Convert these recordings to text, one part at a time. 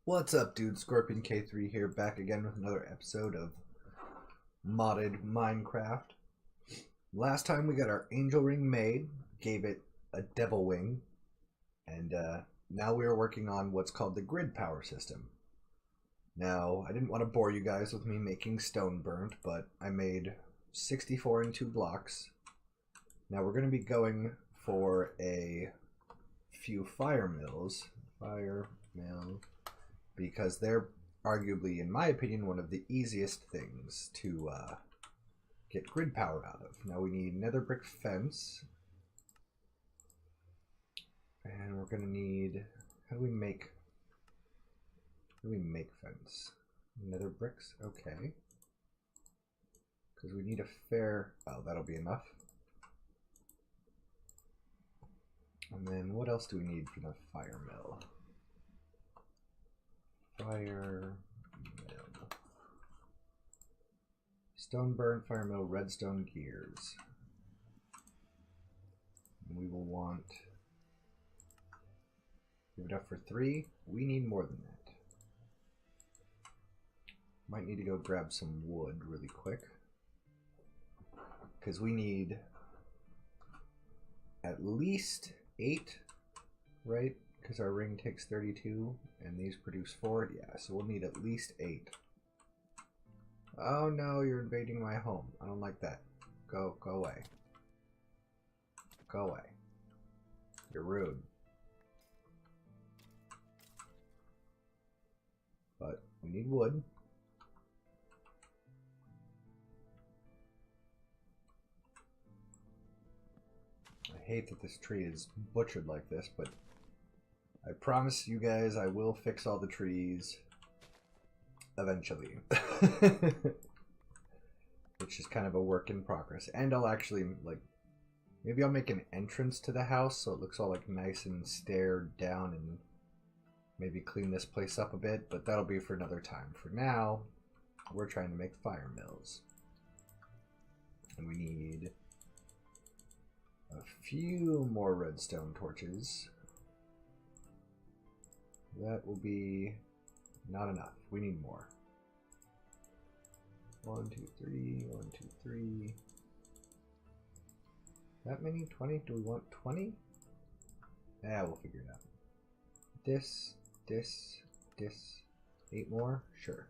What's up, dude? Scorpion K3 here, back again with another episode of modded Minecraft. Last time we got our angel ring made, gave it a devil wing, and now we are working on what's called the grid power system. Now, I didn't want to bore you guys with me making stone burnt, but I made 64 in 2 blocks. Now we're going to be going for a few fire mills. Because they're arguably, in my opinion, one of the easiest things to get grid power out of. Now we need nether brick fence, and we're gonna need. How do we make fence? Nether bricks, okay. Because we need a fair. Oh, that'll be enough. And then what else do we need for the fire mill? Fire mill. Stone burn, fire mill, redstone gears. And we will want. Give it up for 3. We need more than that. Might need to go grab some wood really quick. Because we need at least 8, right? Because our ring takes 32 and these produce 4. Yeah, so we'll need at least 8. Oh no, you're invading my home. I don't like that. Go away. Go away. You're rude. But we need wood. I hate that this tree is butchered like this, but I promise you guys I will fix all the trees eventually. Which is kind of a work in progress. And I'll actually, like, maybe I'll make an entrance to the house so it looks all like nice and stared down, and maybe clean this place up a bit, but that'll be for another time. For now, we're trying to make fire mills. And we need a few more redstone torches. That will be not enough. We need more. 1, 2, 3, 1, 2, 3. That many? 20? Do we want 20? Yeah, we'll figure it out. This. 8 more? Sure.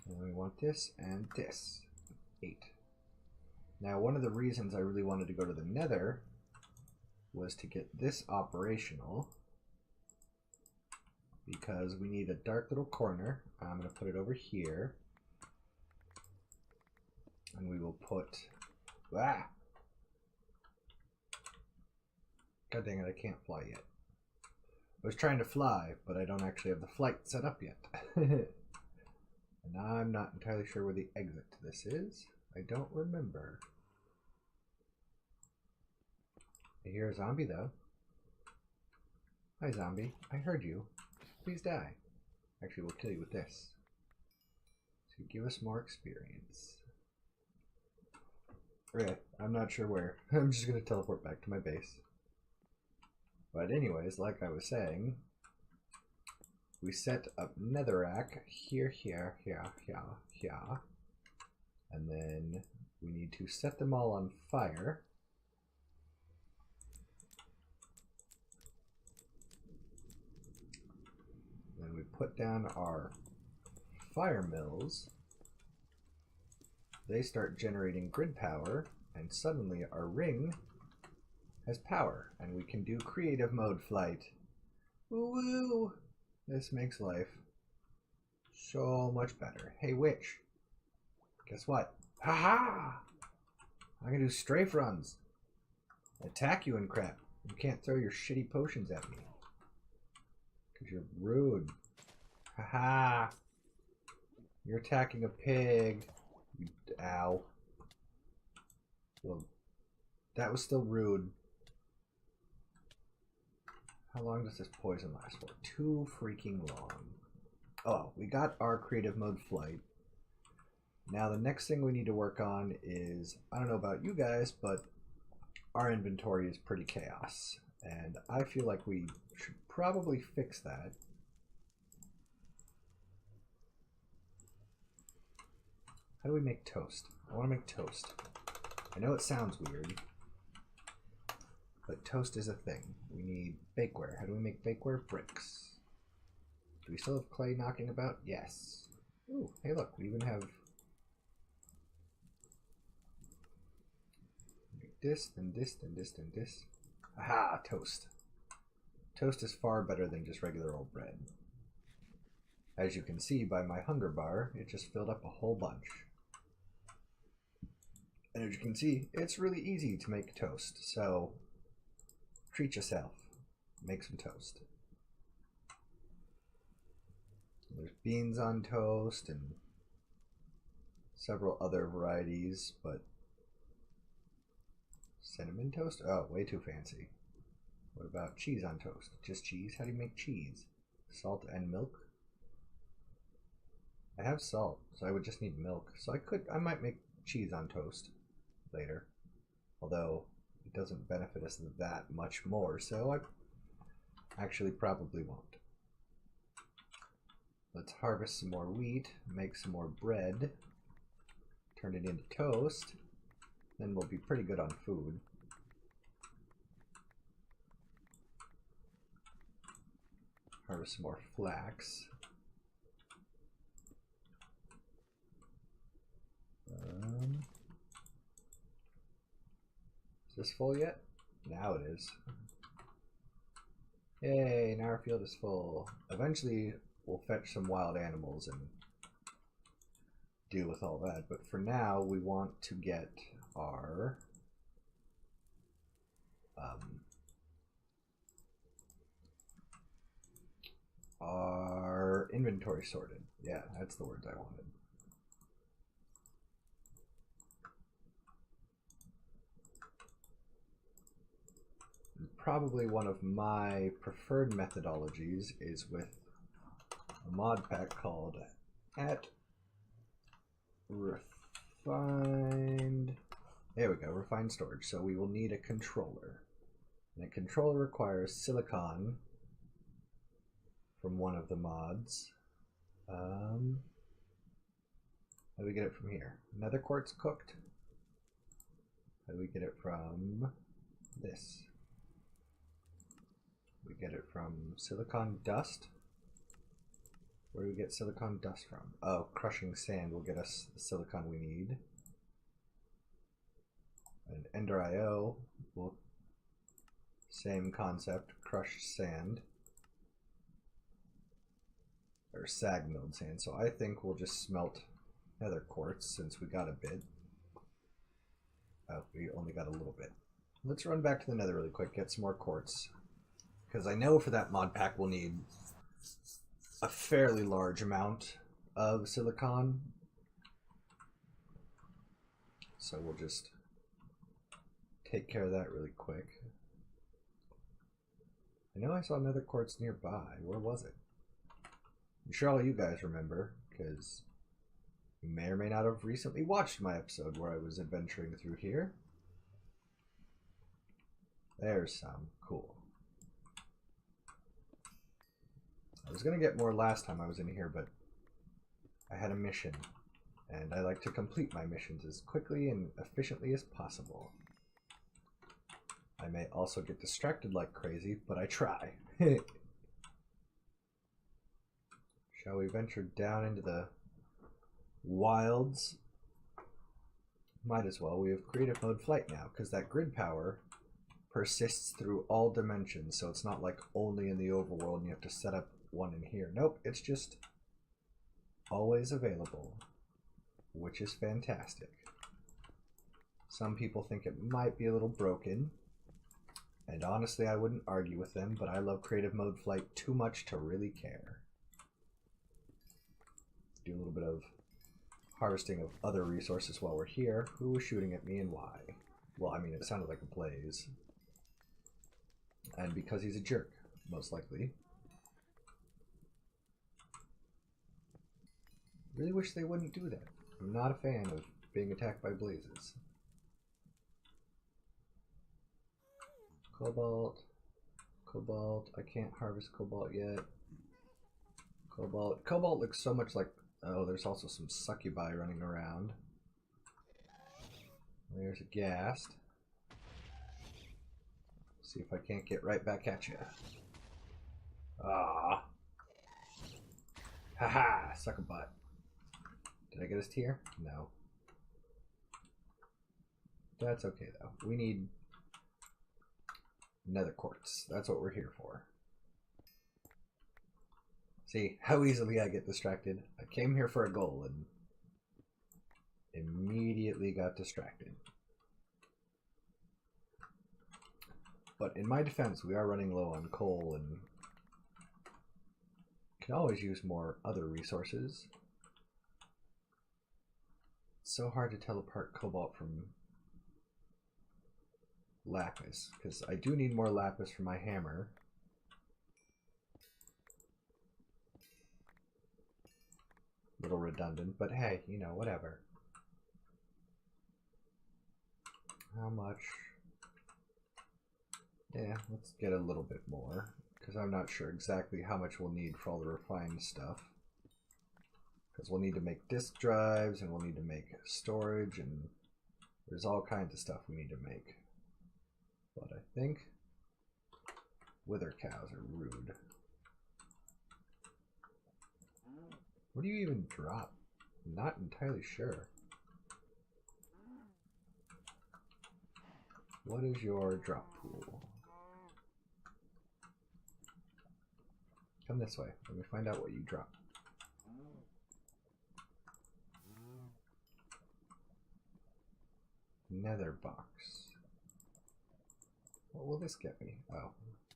And we want this and this. 8. Now, one of the reasons I really wanted to go to the nether was to get this operational. Because we need a dark little corner. I'm going to put it over here. And we will put... Ah! God dang it, I can't fly yet. I was trying to fly, but I don't actually have the flight set up yet. And I'm not entirely sure where the exit to this is. I don't remember. I hear a zombie, though. Hi, zombie. I heard you. Please die. Actually, we'll kill you with this. So give us more experience. Okay, I'm not sure where. I'm just going to teleport back to my base. But anyways, like I was saying, we set up netherrack here, here. And then we need to set them all on fire. Then we put down our fire mills. They start generating grid power, and suddenly our ring has power, and we can do creative mode flight. Woo woo! This makes life so much better. Hey, witch. Guess what? Haha! I can do strafe runs. Attack you and crap. You can't throw your shitty potions at me. Because you're rude. Haha! You're attacking a pig. Ow. Well, that was still rude. How long does this poison last for? Too freaking long. Oh, we got our creative mode flight. Now the next thing we need to work on is, I don't know about you guys, but our inventory is pretty chaos. And I feel like we should probably fix that. How do we make toast? I want to make toast. I know it sounds weird, but toast is a thing. We need bakeware. How do we make bakeware? Bricks. Do we still have clay knocking about? Yes. Ooh, hey look, we even have this, then this, then this, then this. Aha, toast. Toast is far better than just regular old bread. As you can see by my hunger bar, it just filled up a whole bunch. And as you can see, it's really easy to make toast, so treat yourself. Make some toast. There's beans on toast and several other varieties, but cinnamon toast? Oh, way too fancy. What about cheese on toast? Just cheese? How do you make cheese? Salt and milk? I have salt, so I would just need milk. So I might make cheese on toast later. Although it doesn't benefit us that much more, so I actually probably won't. Let's harvest some more wheat, make some more bread, turn it into toast, then we'll be pretty good on food. Harvest some more flax. Is this full yet? Now it is. Yay, now our field is full. Eventually we'll fetch some wild animals and deal with all that, but for now we want to get our inventory sorted. Yeah, that's the words I wanted. Probably one of my preferred methodologies is with a mod pack called @refined. There we go, refined storage. So we will need a controller. And a controller requires silicon from one of the mods. How do we get it from here? Nether quartz cooked. How do we get it from this? We get it from silicon dust. Where do we get silicon dust from? Oh, crushing sand will get us the silicon we need. And Ender IO will, same concept, crushed sand. Or sag milled sand. So I think we'll just smelt nether quartz since we got a bit. Oh, we only got a little bit. Let's run back to the nether really quick, get some more quartz. Because I know for that mod pack we'll need a fairly large amount of silicon. So we'll just take care of that really quick. I know I saw another quartz nearby. Where was it? I'm sure all you guys remember, because you may or may not have recently watched my episode where I was adventuring through here. There's some. Cool. I was going to get more last time I was in here, but I had a mission, and I like to complete my missions as quickly and efficiently as possible. I may also get distracted like crazy, but I try. Shall we venture down into the wilds? Might as well. We have creative mode flight now, because that grid power persists through all dimensions, so it's not like only in the overworld and you have to set up one in here. Nope, it's just always available, which is fantastic. Some people think it might be a little broken, and honestly I wouldn't argue with them, but I love creative mode flight too much to really care. Do a little bit of harvesting of other resources while we're here. Who was shooting at me and why? Well, I mean, it sounded like a blaze. And because he's a jerk, most likely. Really wish they wouldn't do that. I'm not a fan of being attacked by blazes. Cobalt. Cobalt. I can't harvest cobalt yet. Cobalt. Cobalt looks so much like Oh, there's also some succubi running around. There's a ghast. See if I can't get right back at you. Ah. Haha, suck a butt. Did I get his tier? No. That's okay though. We need nether quartz. That's what we're here for. See how easily I get distracted? I came here for a goal and immediately got distracted. But in my defense, we are running low on coal and can always use more other resources. It's so hard to tell apart cobalt from lapis, because I do need more lapis for my hammer. Little redundant, but hey, you know, whatever. How much? Yeah, let's get a little bit more, because I'm not sure exactly how much we'll need for all the refined stuff. Because we'll need to make disk drives, and we'll need to make storage, and there's all kinds of stuff we need to make. But I think wither cows are rude. What do you even drop? I'm not entirely sure. What is your drop pool? Come this way. Let me find out what you drop. Nether box. What will this get me? Oh,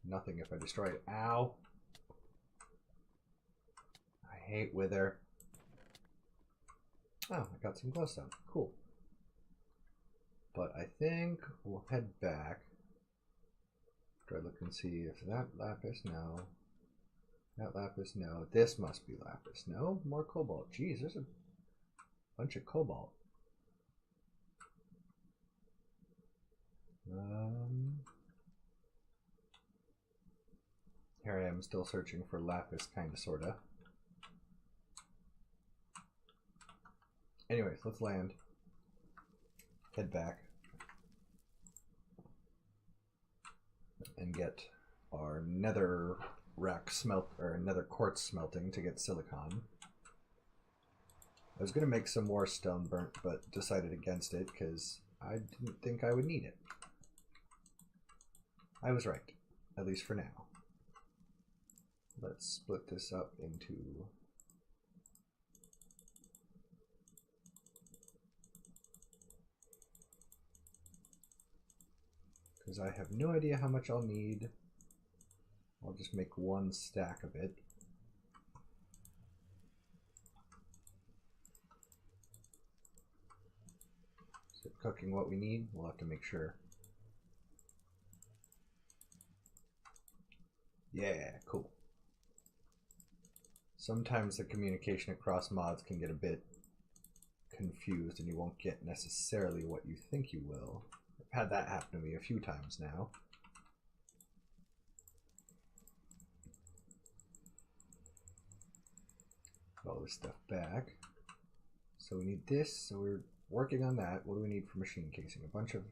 nothing if I destroy it. Ow! I hate wither. Oh, I got some glowstone. Cool. But I think we'll head back. Try to look and see if that lapis, no. That lapis, no. This must be lapis. No? More cobalt. Jeez, there's a bunch of cobalt. Here I am still searching for lapis, kinda, sorta. Anyways, let's land. Head back. And get our nether rack or nether quartz smelting to get silicon. I was gonna make some more stone burnt, but decided against it because I didn't think I would need it. I was right, at least for now. Let's split this up into because I have no idea how much I'll need. I'll just make one stack of it. Is it cooking what we need? We'll have to make sure. Yeah, cool. Sometimes the communication across mods can get a bit confused and you won't get necessarily what you think you will. I've had that happen to me a few times now. Put all this stuff back. So we need this, so we're working on that. What do we need for machine casing? A bunch of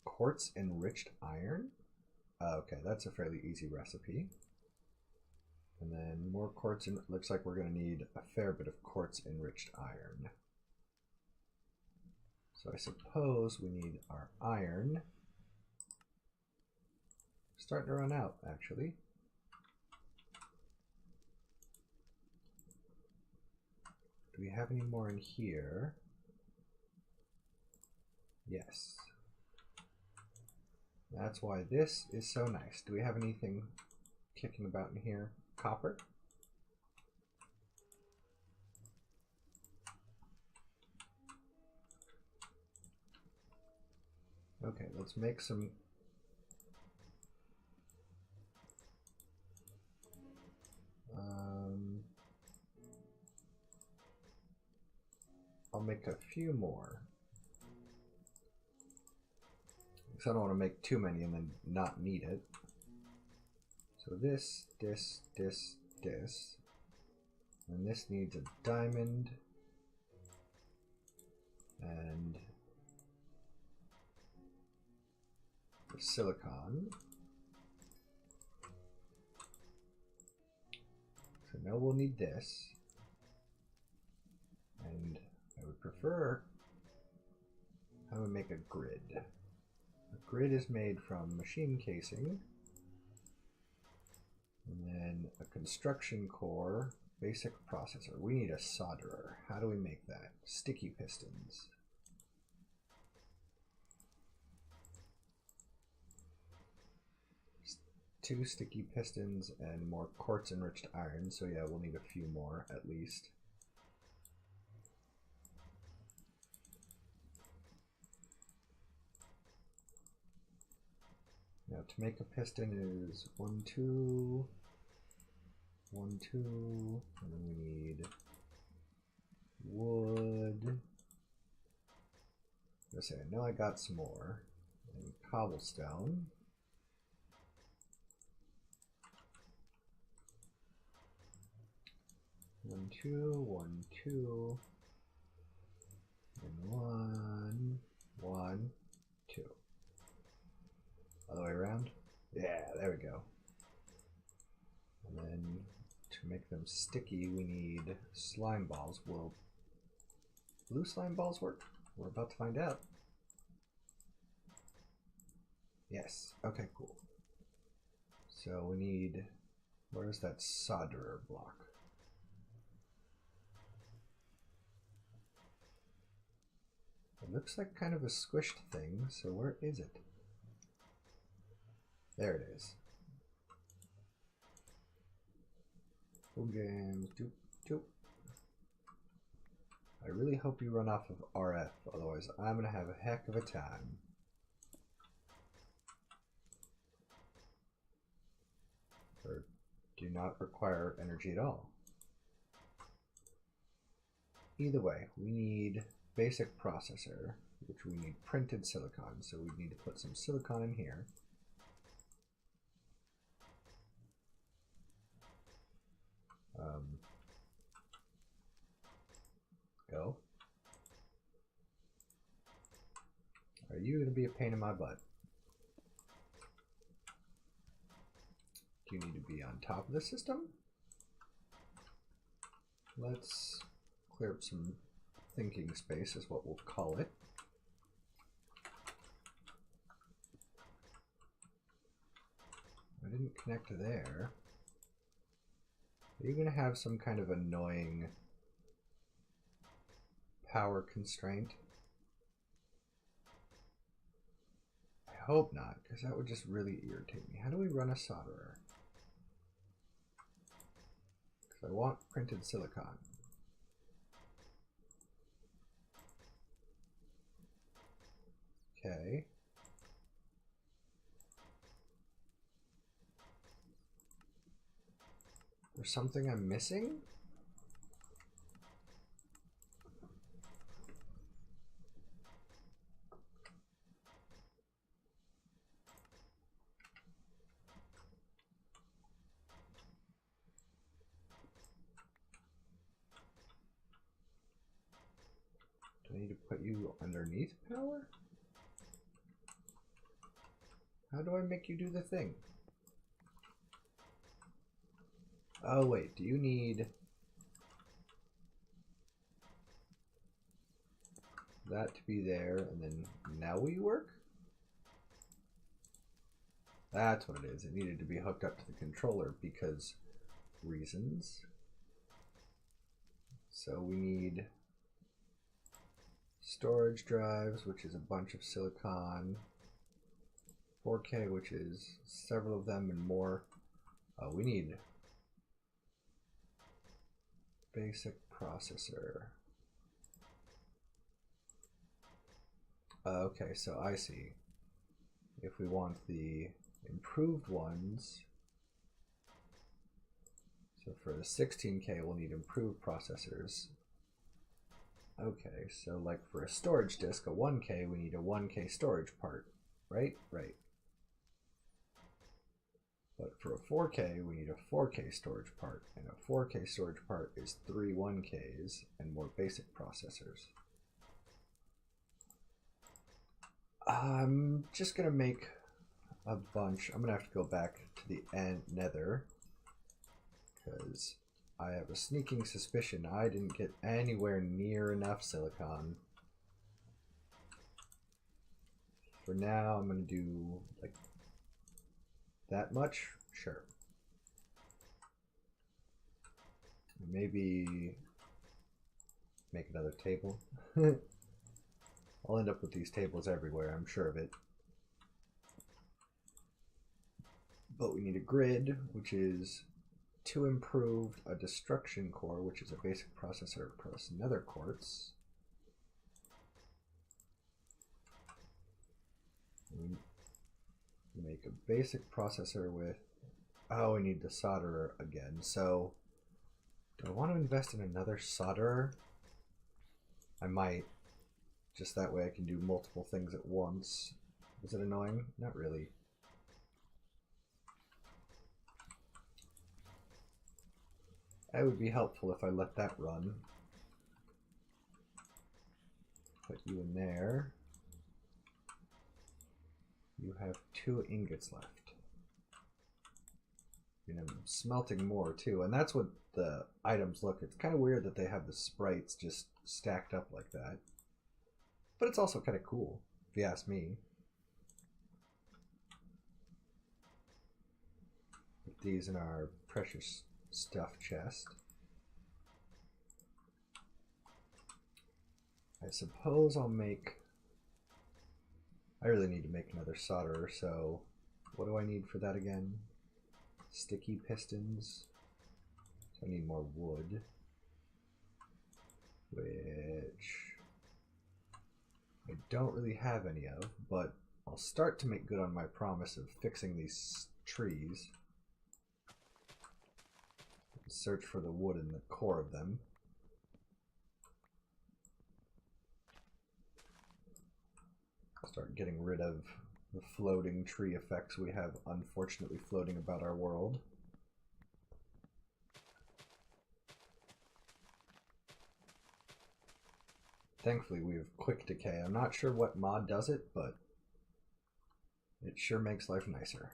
quartz enriched iron? Okay, that's a fairly easy recipe. And then more quartz, and looks like we're going to need a fair bit of quartz enriched iron. So I suppose we need our iron. Starting to run out, actually. Do we have any more in here? Yes. That's why this is so nice. Do we have anything kicking about in here? Copper? Okay, let's make some. I'll make a few more. Because I don't want to make too many and then not need it. So this. And this needs a diamond and the silicon. So now we'll need this. And I would prefer I would make a grid. A grid is made from machine casing, and then a construction core, basic processor. We need a solderer. How do we make that? Sticky pistons. Two sticky pistons and more quartz enriched iron, so yeah, we'll need a few more at least. Now to make a piston is 1, 2, 1, 2, and then we need wood. Let's say I know I got some more. And cobblestone. One, two, and 1, 1, 2. Other way around? Yeah, there we go. And then to make them sticky, we need slime balls. Will blue slime balls work? We're about to find out. Yes, okay, cool. So we need, where's that solderer block? It looks like kind of a squished thing, so where is it? There it is. Full games, doop, doop. I really hope you run off of RF, otherwise I'm gonna have a heck of a time. Or do not require energy at all. Either way, we need basic processor, which we need printed silicon, so we need to put some silicon in here. Go. Are you going to be a pain in my butt? Do you need to be on top of the system? Let's clear up some thinking space, is what we'll call it. I didn't connect to there. Are you going to have some kind of annoying power constraint? I hope not, because that would just really irritate me. How do we run a solderer? Because I want printed silicon. Okay. There's something I'm missing? Do I need to put you underneath power? How do I make you do the thing? Oh wait, do you need that to be there and then now will you work? That's what it is. It needed to be hooked up to the controller because reasons. So we need storage drives, which is a bunch of silicon, 4K, which is several of them and more. We need basic processor. Okay, so I see. If we want the improved ones, so for the 16K we'll need improved processors. Okay, so like for a storage disk, a 1K, we need a 1K storage part, right? Right. But for a 4K, we need a 4K storage part, and a 4K storage part is 3 1Ks and more basic processors. I'm just gonna make a bunch. I'm gonna have to go back to the nether because I have a sneaking suspicion I didn't get anywhere near enough silicon. For now, I'm gonna do like that much? Sure. Maybe make another table. I'll end up with these tables everywhere, I'm sure of it. But we need a grid, which is 2 improved, a destruction core, which is a basic processor plus nether quartz. We make a basic processor with, oh, we need the solderer again. So do I want to invest in another solderer? I might. Just that way I can do multiple things at once. Is it annoying? Not really. It would be helpful if I let that run. Put you in there. You have 2 ingots left. And I'm smelting more too, and that's what the items look. It's kind of weird that they have the sprites just stacked up like that. But it's also kind of cool, if you ask me. Put these in our precious stuff chest. I suppose I'll make... I really need to make another solderer, so what do I need for that again? Sticky pistons. So I need more wood, which I don't really have any of, but I'll start to make good on my promise of fixing these trees. Search for the wood in the core of them. Start getting rid of the floating tree effects we have unfortunately floating about our world. Thankfully we have quick decay. I'm not sure what mod does it, but it sure makes life nicer.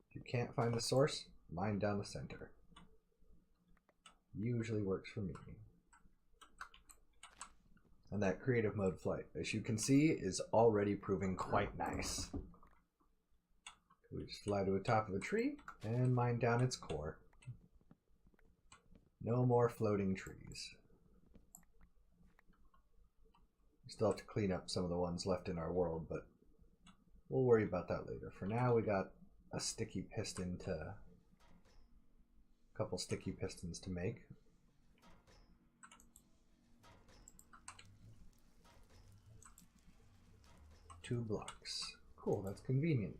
If you can't find the source, mine down the center. Usually works for me. And that creative mode flight, as you can see, is already proving quite nice. We just fly to the top of the tree and mine down its core. No more floating trees. We still have to clean up some of the ones left in our world, but we'll worry about that later. For now, we got a sticky piston to... a couple sticky pistons to make. Two blocks. Cool, that's convenient.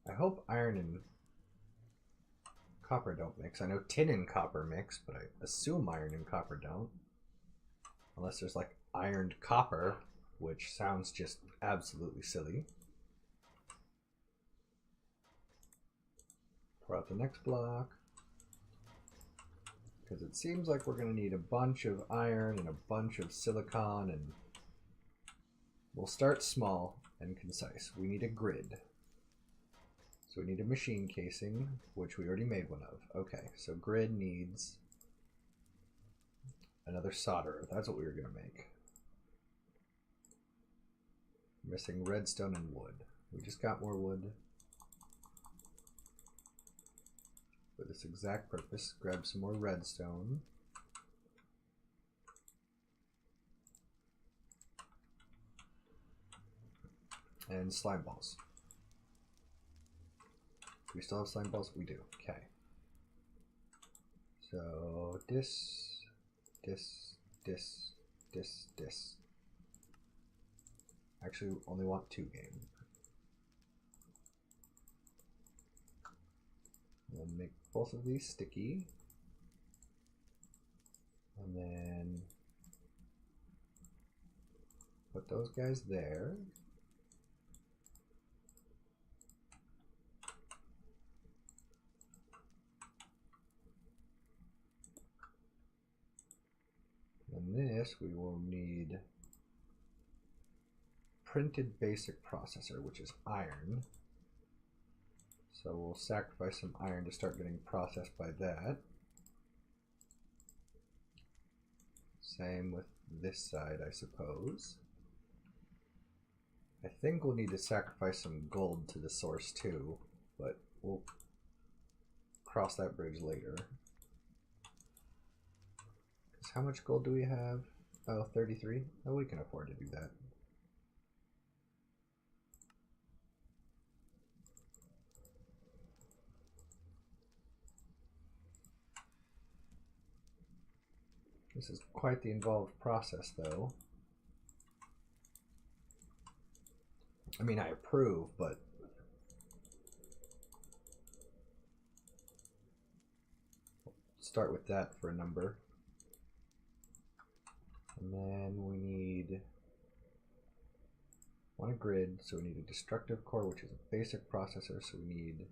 I hope iron and copper don't mix. I know tin and copper mix, but I assume iron and copper don't. Unless there's like ironed copper, which sounds just absolutely silly. Pour out the next block. Because it seems like we're going to need a bunch of iron and a bunch of silicon, and we'll start small and concise. We need a grid. So we need a machine casing, which we already made one of. Okay, so grid needs another solderer. That's what we were going to make. Missing redstone and wood. We just got more wood. For this exact purpose, grab some more redstone. And slime balls. Do we still have slime balls? We do. Okay. So this. Actually, we only want 2 game. We'll make both of these sticky. And then put those guys there. And this we will need printed basic processor, which is iron. So we'll sacrifice some iron to start getting processed by that. Same with this side, I suppose. I think we'll need to sacrifice some gold to the source too, but we'll cross that bridge later. Because how much gold do we have? Oh, 33? Oh, we can afford to do that. This is quite the involved process, though. I mean, I approve, but start with that for a number. And then we need on a grid, so we need a destructive core, which is a basic processor, so we need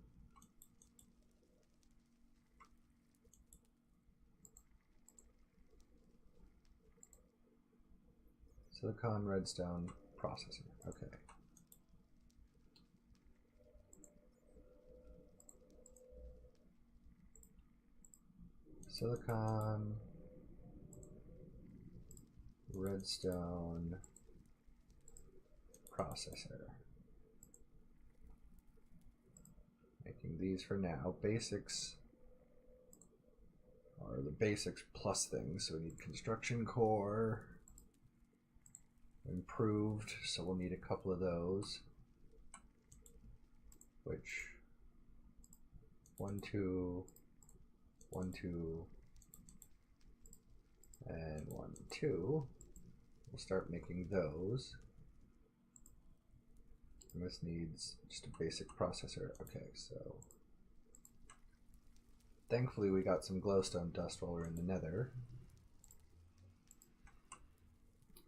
silicon redstone processor. Okay. Silicon redstone processor. Making these for now. Basics are the basics plus things, so we need construction core. Improved, so we'll need a couple of those, which 1, 2, 1, 2, and 1, 2. We'll start making those. And this needs just a basic processor. Okay, so thankfully we got some glowstone dust while we're in the nether.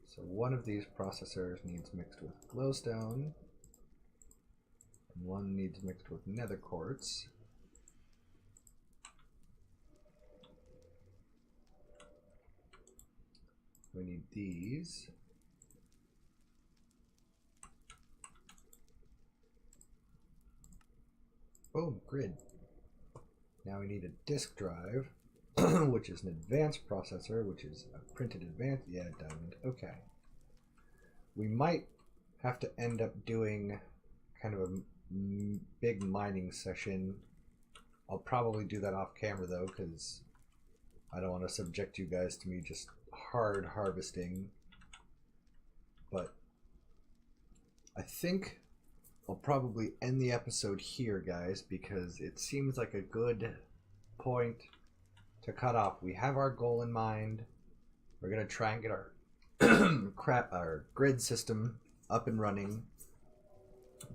So one of these processors needs mixed with glowstone, and one needs mixed with nether quartz. We need these. Boom, grid. Now we need a disk drive, which is an advanced processor, which is a printed advanced, yeah, diamond, okay. We might have to end up doing kind of a big mining session. I'll probably do that off camera though, because I don't want to subject you guys to me just hard harvesting. But I think I'll probably end the episode here, guys, because it seems like a good point to cut off. We have our goal in mind. We're gonna try and get our our grid system up and running,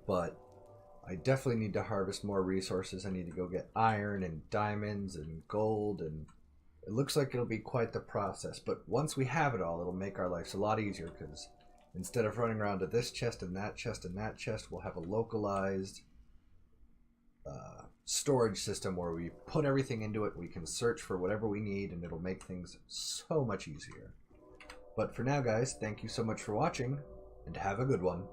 but I definitely need to harvest more resources. I need to go get iron and diamonds and gold, and it looks like it'll be quite the process, but once we have it all, it'll make our lives a lot easier, because instead of running around to this chest and that chest and that chest, we'll have a localized storage system where we put everything into it. We can search for whatever we need, and it'll make things so much easier. But for now, guys, thank you so much for watching, and have a good one.